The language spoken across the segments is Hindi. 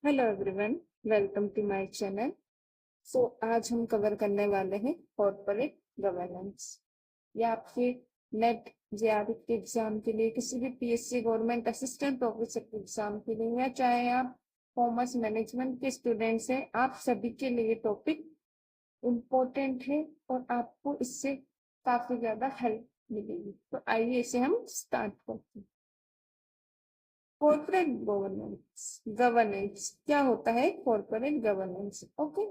Hello everyone, welcome to my channel. So आज हम कवर करने वाले हैं कॉर्पोरेट गवर्नेंस। या आपके नेट जेआरएफ के एग्जाम के लिए, किसी भी पीएससी गवर्नमेंट असिस्टेंट प्रोफेसर के एग्जाम के लिए, या चाहे आप कॉमर्स मैनेजमेंट के स्टूडेंट्स हैं, आप सभी के लिए टॉपिक इम्पोर्टेंट है और आपको इससे काफी ज्यादा हेल्प मिलेगी। तो आइए इसे हम स्टार्ट करते हैं। कॉर्पोरेट गवर्नेंस क्या होता है? Corporate governance, okay,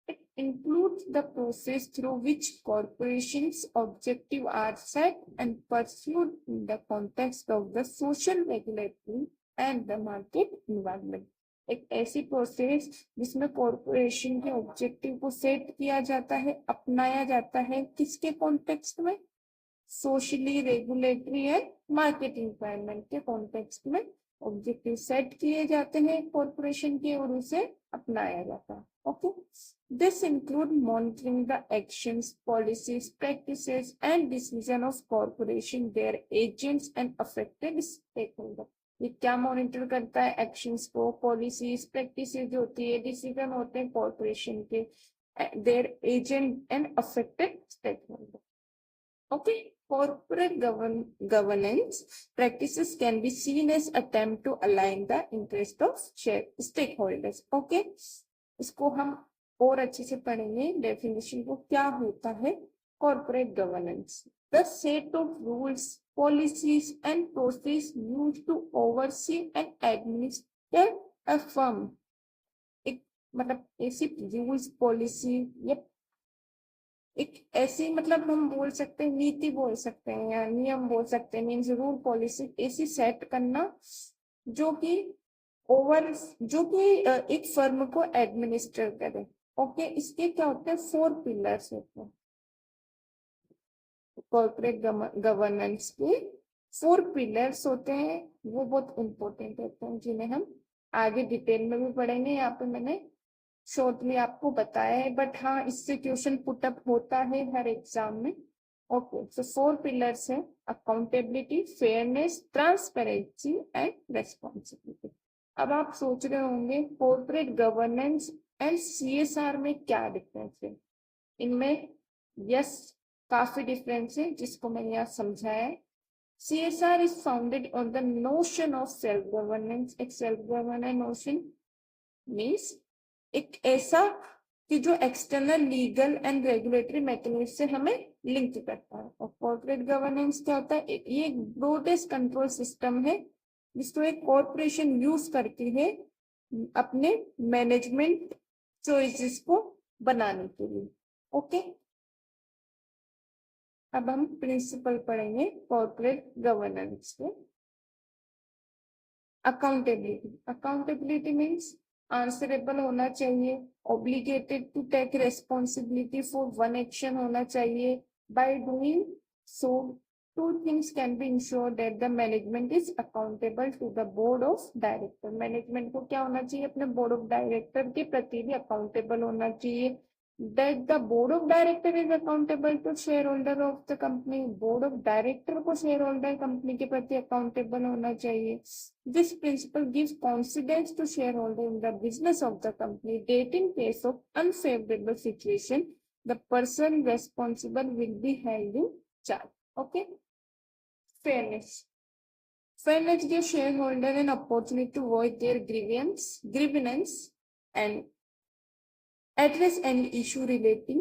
it includes the process through which corporations' objectives are set and pursued in the context of the social, regulatory and the market environment. एक ऐसी प्रोसेस जिसमें कॉरपोरेशन के ऑब्जेक्टिव को सेट किया जाता है, अपनाया जाता है, किसके कॉन्टेक्स्ट में? Socially, regulatory and market environment के कॉन्टेक्स्ट में ऑब्जेक्टिव सेट किए जाते हैं कॉरपोरेशन के और उसे अपनाया जाता है। Okay, this include monitoring the actions, policies, practices and decision of corporation, their agents and affected stakeholder. ये क्या मॉनिटर करता है? एक्शंस को, पॉलिसीज, प्रैक्टिसेस जो होती है, डिसीजन होते हैं कॉरपोरेशन के, there agent and affected stakeholder. Okay, corporate governance practices can be seen as attempt to align the interest of stakeholders. Okay, इसको हम और अच्छे से पढ़ेंगे डेफिनेशन को। क्या होता है corporate governance? The set of rules, policies and processes used to oversee and administer a firm. एक मतलब ऐसी रूल्स, पॉलिसी या एक ऐसी, मतलब हम बोल सकते हैं नीति बोल सकते हैं या नियम बोल सकते हैं, मीन्स रूल पॉलिसी ऐसी सेट करना जो कि एक फर्म को एडमिनिस्टर करे। ओके, इसके क्या होते हैं? 4 पिलर्स होते हैं। कॉर्पोरेट गवर्नेंस के 4 पिलर्स होते हैं, वो बहुत इंपॉर्टेंट होते हैं, जिन्हें हम आगे डिटेल में भी पढ़ेंगे। यहाँ पे मैंने शॉर्टली आपको बताया है, बट हाँ, इससे क्वेश्चन पुटअप होता है हर एग्जाम में। ओके, सो 4 पिलर्स है: accountability, fairness, transparency and responsibility. अब आप सोच रहे होंगे कॉर्पोरेट गवर्नेंस एंड सीएसआर में क्या डिफरेंस है? इनमें यस, काफी डिफरेंस है, जिसको मैंने यहाँ समझाया है। CSR is founded on the notion of self-governance. एक self-governance notion means एक ऐसा कि जो external legal and regulatory mechanism से हमें लिंक करता है। और कॉर्पोरेट गवर्नेंस क्या होता है? ये एक ब्रॉडेस्ट कंट्रोल सिस्टम है जिसको एक कॉर्पोरेशन यूज करती है अपने मैनेजमेंट चॉइसेस को बनाने के लिए। ओके, अब हम प्रिंसिपल पढ़ेंगे कॉर्पोरेट गवर्नेंस के। अकाउंटेबिलिटी मीन्स आंसरेबल होना चाहिए, obligated to take responsibility for one action होना चाहिए। By doing so, two things can be ensured that the management is accountable to the board of director. Management को क्या होना चाहिए? अपने बोर्ड ऑफ डायरेक्टर के प्रति भी अकाउंटेबल होना चाहिए। That the board of director is accountable to shareholder of the company. Board of director को शेयर होल्डर कंपनी के प्रति अकाउंटेबल होना चाहिए। This principle gives confidence to shareholder in the business of the company that in case of unfavorable situation, the person responsible will be held in charge. Okay. Fairness gives shareholder an opportunity to voice their grievance and address any issue relating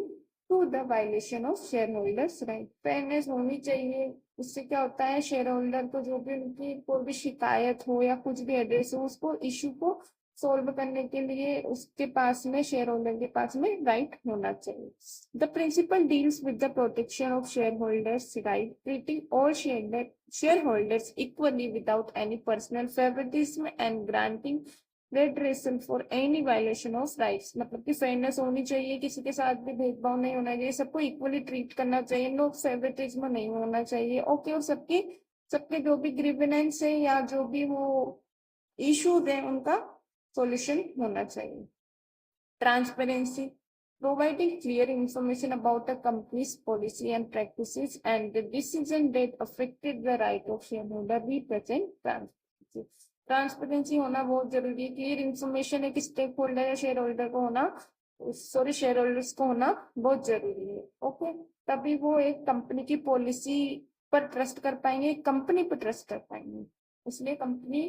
to the violation of shareholders right. Fairness होनी चाहिए, उससे क्या होता है? शेयर होल्डर को जो भी उनकी कोई भी शिकायत हो या कुछ भी एड्रेस हो, उसको इश्यू को सोल्व करने के लिए उसके पास में, शेयर होल्डर के पास में राइट होना चाहिए। The principle deals with the protection of shareholders right, treating all shareholders equally without any personal favouritism and granting redressal for any violation of rights. मतलब कि फेयरनेस होनी चाहिए, किसी के साथ भी भेदभाव नहीं होना चाहिए, सबको इक्वली ट्रीट करना चाहिए, नो फेवरेटिज्म नहीं होना चाहिए। ओके, और सबके जो भी ग्रीवेंस है या जो भी वो इश्यूज है उनका सॉल्यूशन होना चाहिए। Transparency, providing clear information about a company's policy and practices and the decision that affected the right of shareholder represent transparency. Transparency होना बहुत जरूरी है। क्लियर इंफॉर्मेशन एक स्टेक होल्डर या शेयर होल्डर को होना, सॉरी शेयर होल्डर्स को होना बहुत जरूरी है। ओके, तभी वो एक कंपनी की पॉलिसी पर ट्रस्ट कर पाएंगे, कंपनी पर ट्रस्ट कर पाएंगे। इसलिए कंपनी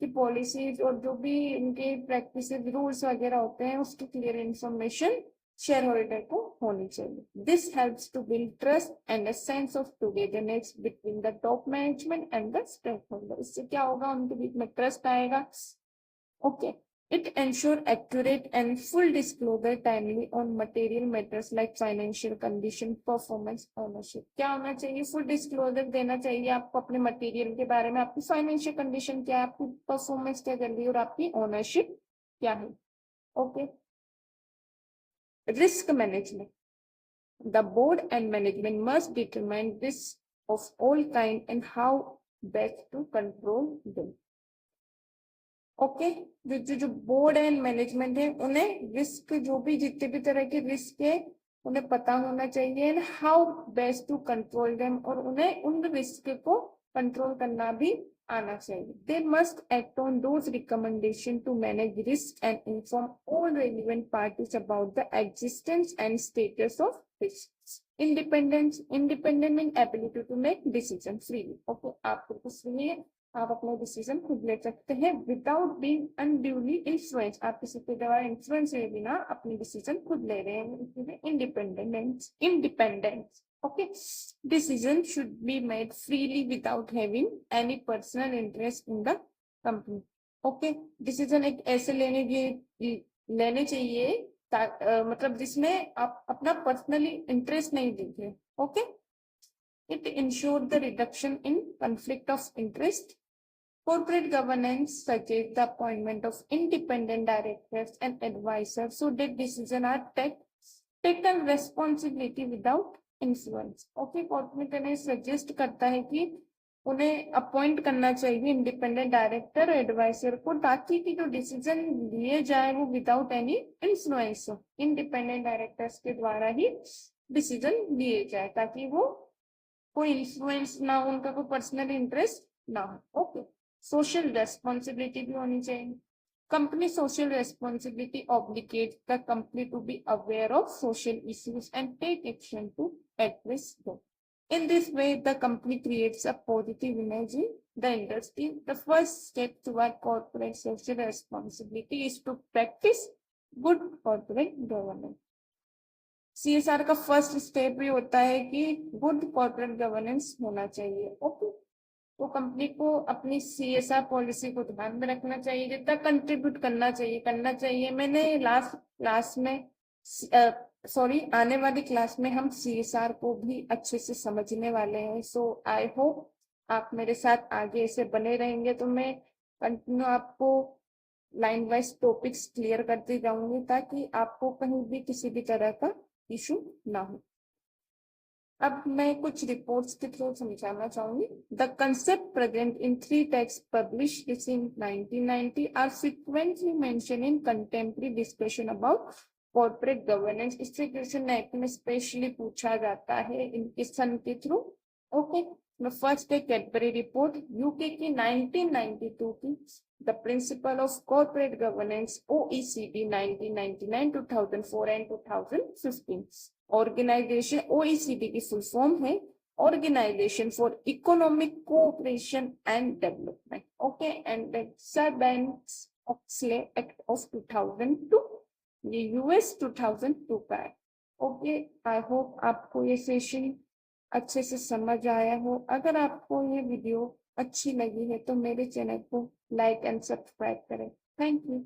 की पॉलिसीज और जो भी उनके प्रैक्टिस रूल्स वगैरह होते हैं उसकी क्लियर इंफॉर्मेशन शेयर होल्डर को होनी चाहिए। This helps to build trust and a sense of togetherness between the top management and the stake holder. इससे क्या होगा, उनके बीच में ट्रस्ट आएगा। Okay, it ensure accurate and full disclosure timely on material matters like financial condition, performance, ownership। क्या होना चाहिए, फुल डिस्क्लोजर देना चाहिए आपको अपने मटेरियल के बारे में, आपकी फाइनेंशियल कंडीशन क्या है, आपकी परफॉर्मेंस क्या कर रही है और आपकी ओनरशिप क्या है। Okay, risk management, the board and management must determine risks of all kind and how best to control them। Okay, जो बोर्ड एंड मैनेजमेंट है उन्हें रिस्क, जो भी जितने भी तरह के रिस्क है उन्हें पता होना चाहिए and how best to control them, और उन्हें उन रिस्क को कंट्रोल करना भी आना चाहिए। They must act on those recommendation to manage risk and inform all relevant parties about the existence and status of risk. Independence, independent mean ability to make decision freely. Okay, आपको कुछ नहीं, आप अपना डिसीजन खुद ले सकते हैं विदाउट बीइंग अनड्यूली इन्फ्लुएंस। आप किसी के द्वारा इन्फ्लुएंस हुए बिना अपनी डिसीजन खुद ले रहे हैं, independence. Independence, okay, decision should be made freely without having any personal interest in the company. Okay, decision एक ऐसे लेने चाहिए मतलब जिसमें आप अपना पर्सनली इंटरेस्ट नहीं देंगे। Okay, it ensure the reduction in conflict of interest. Corporate governance suggests the appointment of independent directors and advisors so that decisions are taken responsibility without influence। Okay, corporate governance suggest करता है कि उन्हें अपॉइंट करना चाहिए इंडिपेंडेंट डायरेक्टर और एडवाइजर को, ताकि कि जो डिसीजन लिए जाए वो विदाउट एनी इन्फ्लुएंस हो। इंडिपेंडेंट डायरेक्टर्स के द्वारा ही डिसीजन लिए जाए ताकि वो कोई इन्फ्लुएंस ना हो, उनका कोई पर्सनल इंटरेस्ट ना हो। ओके, सोशल रेस्पॉन्सिबिलिटी भी होनी चाहिए। Company social responsibility obligate the company to be aware of social issues and take action to address them. In this way, the company creates a positive image in the industry. The first step toward corporate social responsibility is to practice good corporate governance। CSR का फर्स्ट स्टेप ये होता है कि गुड कॉर्पोरेट गवर्नेंस होना चाहिए। ओके, तो कंपनी को अपनी CSR पॉलिसी को ध्यान में रखना चाहिए, जितना कंट्रीब्यूट करना चाहिए। मैंने लास्ट क्लास में आने वाली क्लास में हम CSR को भी अच्छे से समझने वाले हैं। सो आई होप आप मेरे साथ आगे ऐसे बने रहेंगे, तो मैं कंटिन्यू आपको लाइन वाइज टॉपिक्स क्लियर करती जाऊंगी ताकि आपको कहीं भी किसी भी तरह का इशू ना हो। अब मैं कुछ रिपोर्ट्स के थ्रू समझाना चाहूंगी। The concept present in 3 text published in 1990 are frequently mention in contemporary discussion about corporate governance. इससे क्वेश्चन में स्पेशली पूछा जाता है इनके सन के थ्रू। ओके, फर्स्ट है कैडबरी रिपोर्ट यूके की 1992 की, the principle of corporate governance OECD 1999, 2004 and 2015। Organisation OECD की फुल फॉर्म है organisation for economic cooperation and development. Okay, and Sarbanes-Oxley act of 2002, ये US 2002 का है। ओके, आई होप आपको ये सेशन अच्छे से समझ आया हो। अगर आपको ये वीडियो अच्छी लगी है तो मेरे चैनल को लाइक एंड सब्सक्राइब करें। Thank you.